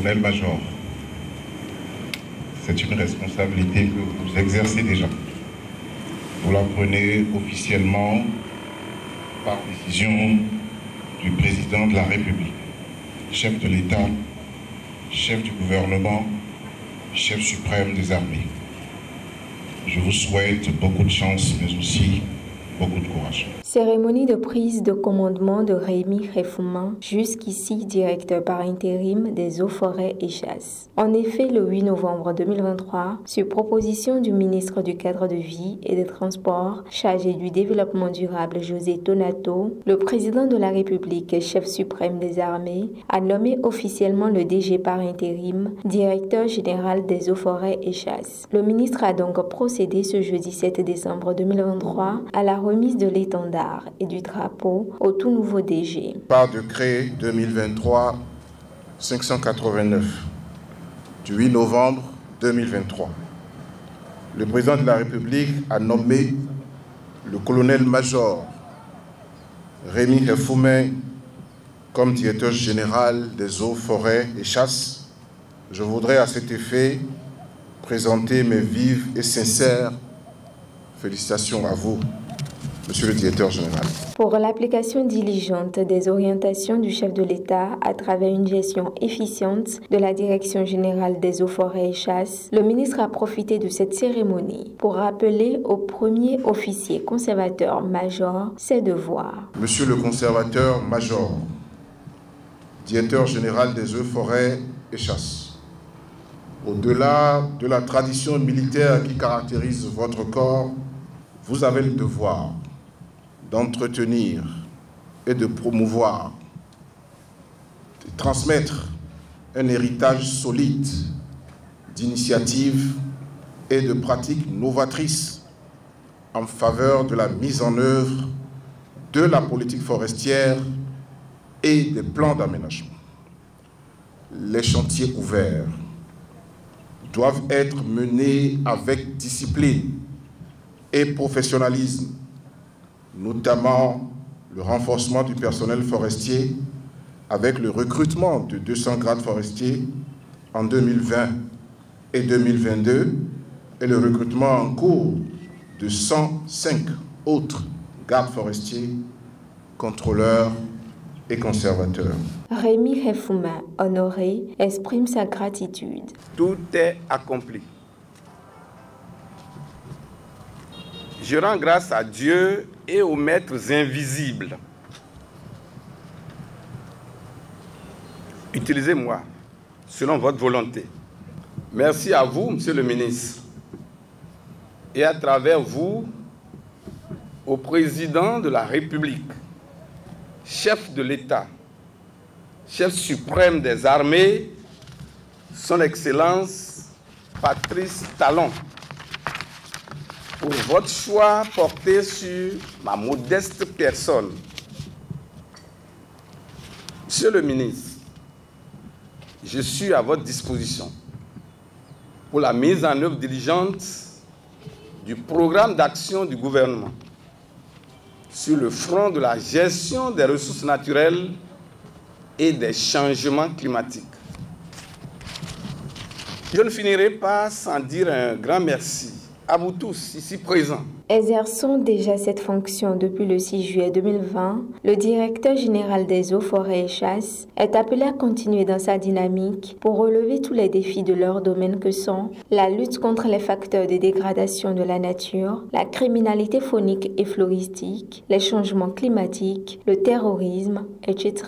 colonel-major. C'est une responsabilité que vous exercez déjà. Vous la prenez officiellement par décision du président de la République, chef de l'État, chef du gouvernement, chef suprême des armées. Je vous souhaite beaucoup de chance, mais aussi beaucoup de courage. Cérémonie de prise de commandement de Rémi Réfouma, jusqu'ici directeur par intérim des eaux, forêts et chasses. En effet, le 8 novembre 2023, sur proposition du ministre du Cadre de Vie et des Transports, chargé du développement durable José Tonato, le président de la République, chef suprême des armées, a nommé officiellement le DG par intérim, directeur général des eaux, forêts et chasses. Le ministre a donc procédé ce jeudi 7 décembre 2023 à la remise de l'étendard et du drapeau au tout nouveau DG. Par décret 2023-589 du 8 novembre 2023, le président de la République a nommé le colonel-major Rémi Réfouma comme directeur général des eaux, forêts et chasses. Je voudrais à cet effet présenter mes vives et sincères félicitations à vous, Monsieur le directeur général. Pour l'application diligente des orientations du chef de l'État à travers une gestion efficiente de la Direction générale des eaux, forêts et chasses, le ministre a profité de cette cérémonie pour rappeler au premier officier conservateur-major ses devoirs. Monsieur le conservateur-major, directeur général des eaux, forêts et chasses, au-delà de la tradition militaire qui caractérise votre corps, vous avez le devoir d'entretenir et de promouvoir, de transmettre un héritage solide d'initiatives et de pratiques novatrices en faveur de la mise en œuvre de la politique forestière et des plans d'aménagement. Les chantiers ouverts doivent être menés avec discipline et professionnalisme, notamment le renforcement du personnel forestier avec le recrutement de 200 grades forestiers en 2020 et 2022 et le recrutement en cours de 105 autres gardes forestiers, contrôleurs et conservateurs. Rémi Réfouma, honoré, exprime sa gratitude. Tout est accompli. Je rends grâce à Dieu et aux maîtres invisibles. Utilisez-moi selon votre volonté. Merci à vous, Monsieur le ministre, et à travers vous, au président de la République, chef de l'État, chef suprême des armées, son Excellence Patrice Talon, pour votre choix porté sur ma modeste personne. Monsieur le ministre, je suis à votre disposition pour la mise en œuvre diligente du programme d'action du gouvernement sur le front de la gestion des ressources naturelles et des changements climatiques. Je ne finirai pas sans dire un grand merci à vous tous ici présents. Exerçant déjà cette fonction depuis le 6 juillet 2020, le directeur général des eaux, forêts et chasses est appelé à continuer dans sa dynamique pour relever tous les défis de leur domaine que sont la lutte contre les facteurs de dégradation de la nature, la criminalité faunique et floristique, les changements climatiques, le terrorisme, etc.